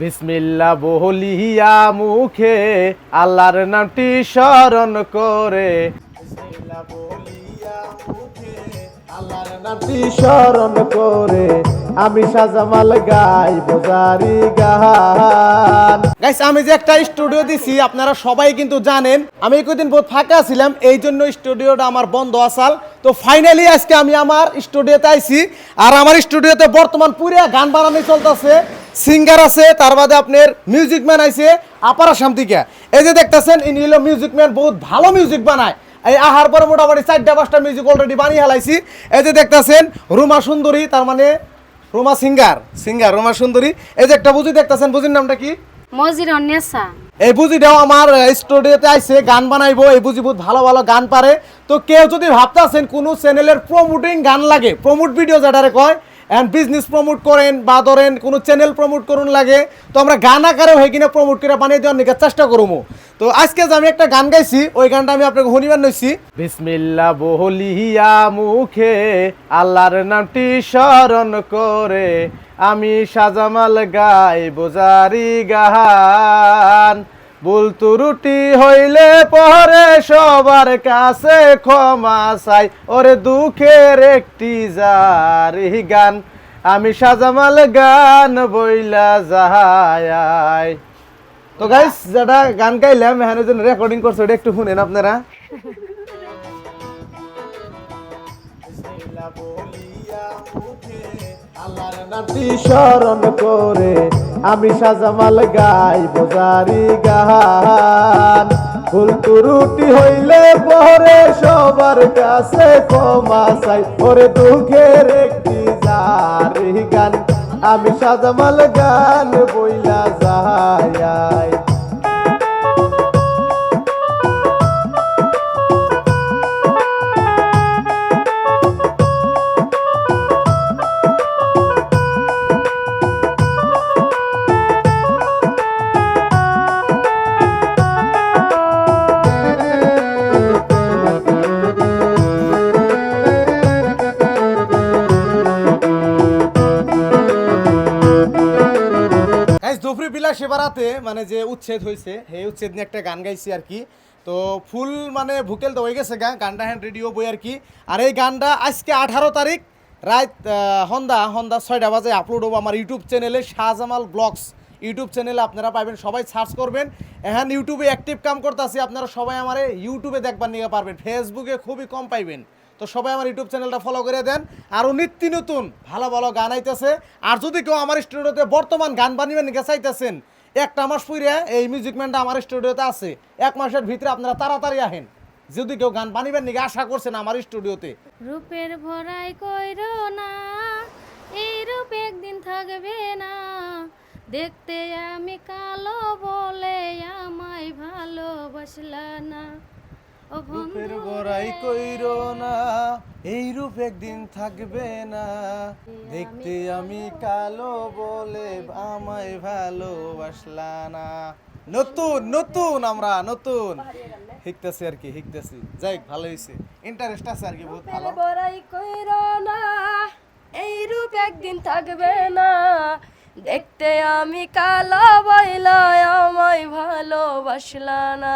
বিসমিল্লাহ বলিয়া মুখে আল্লাহর নামটি স্মরণ করে, বিসমিল্লাহ বলিয়া মুখে আল্লাহর নামটি স্মরণ করে আমি শাহজামাল গাইব জারি গান। গাইস, আমি যে একটা স্টুডিও দিছি আপনারা সবাই কিন্তু জানেন। আমি কয়েকদিন বহুত ফাঁকা ছিলাম, এই জন্য স্টুডিওটা আমার বন্ধ আসাল। তো ফাইনালি আজকে আমি আমার স্টুডিওতে আইছি। আর আমার স্টুডিওতে বর্তমান পুরা গান বানানো চলতেছে, সিঙ্গার আছে, তার বাদে আপনার মিউজিক ম্যান আইছে আপারা শান্তিকা। এই যে দেখতেছেন ইনি হলো মিউজিক ম্যান, বহুত ভালো মিউজিক বানায়। এই আহার পরে মোটামুটি 4-5টা মিউজিক অলরেডি বানিয়ে হালাইছি। এই যে দেখতেছেন রুমা সুন্দরী, তার মানে রুমা সিঙ্গার রুমা সুন্দরী। এই যে একটা বুঝি দেখতেছেন, বুঝির নামটা কি? মজিরন্নেসা। এই বুঝিটাও আমার স্টুডিওতে আইছে, গান বানাইবো। এই বুঝি বহুত ভালো ভালো গান পারে। তো কেউ যদি ভাবতেছেন কোনো চ্যানেলের প্রমোটিং গান লাগে, প্রমোট ভিডিও যেটারে কয়, এন্ড বিজনেস প্রমোট করেন বা ধরেন কোনো চ্যানেল প্রমোট করুন লাগে, তো আমরা গান আকারে হয়ে কিনা প্রমোট করে বানিয়ে দেওয়ার নিকে চেষ্টা করবো। তো আজকে যে আমি একটা গান গাইছি, ওই গানটা আমি আপনাকে শুনিবার নইছি। বিসমিল্লাহ বলিয়া মুখে আল্লাহর নামটি স্মরণ করে আমি শাহজামাল গাইব জারি গান। ভুল ত্রুটি হইলে পরে সবার কাছে ক্ষমা চাই, ওরে দুঃখের একটি জারি গান আমি শাহজামাল গান বইলা যাই। তো গাইস, যেটা গান গাইলাম এখানে যে রেকর্ডিং করছে ওটা একটু শুনেন আপনারা। আল্লাহর নামটি স্মরণ করে আমি শাহজামাল গাইব জারি গান। ভুল ত্রুটি হইলে পরে সবার কাছে ক্ষমা চাই, ওরে দুঃখের একটি জারি গান আমি শাহজামাল গান বইলা যাই। দুপুরি বিলাস সেবারাতে মানে যে উচ্ছেদ হয়েছে, সেই উচ্ছেদ নিয়ে একটা গান গাইছি আর কি। তো ফুল মানে ভুকেল তো হয়ে গেছে গানটা হ্যান্ড রেডিও বই আর কি। আর এই গানটা আজকে 18 তারিখ রাত সন্ধ্যা 6টা বাজে আপলোড হবো আমার ইউটিউব চ্যানেলে, শাহজামাল ব্লগস ইউটিউব চ্যানেলে আপনারা পাবেন। সবাই সার্চ করবেন। এখন ইউটিউবে অ্যাক্টিভ কাম করতেছি, আপনারা সবাই আমার ইউটিউবে দেখবার নিয়ে পারবেন, ফেসবুকে খুবই কম পাইবেন। তো সবাই আমার ইউটিউব চ্যানেলটা ফলো করে দেন। আরও নিত্য নতুন ভালো ভালো গান আইতেছে। আর যদি কেউ আমার স্টুডিওতে বর্তমান গান বানিবেন নিকে চাইতেছেন, একটা মাস পরে এই মিউজিক ম্যানটা আমার স্টুডিওতে আছে, 1 মাসের ভিতরে আপনারা তাড়াতাড়ি আহেন। যদি কেউ গান বানিবেন নিকে আশা করছেন আমার স্টুডিওতে। রূপের ভরাই কইরো না, এই রূপ একদিন থাকবে না, দেখতে আমি কালো বলে আমায় ভালোবাসলা না। ও রূপের বড়াই কইরো না, এই রূপ একদিন থাকবে না, দেখতে আমি কালো বলে আমায় ভালোবাসলা না। নতুন নতুন আমরা নতুন শিখতেছি আর কি, শিখতেছি। যাই ভালো হয়েছে, ইন্টারেস্ট আছে আর কি, বহুত ভালো। বড়াই কইরো না, এই রূপ একদিন থাকবে না, দেখতে আমি কালো বইলা আমায় ভালোবাসলা না।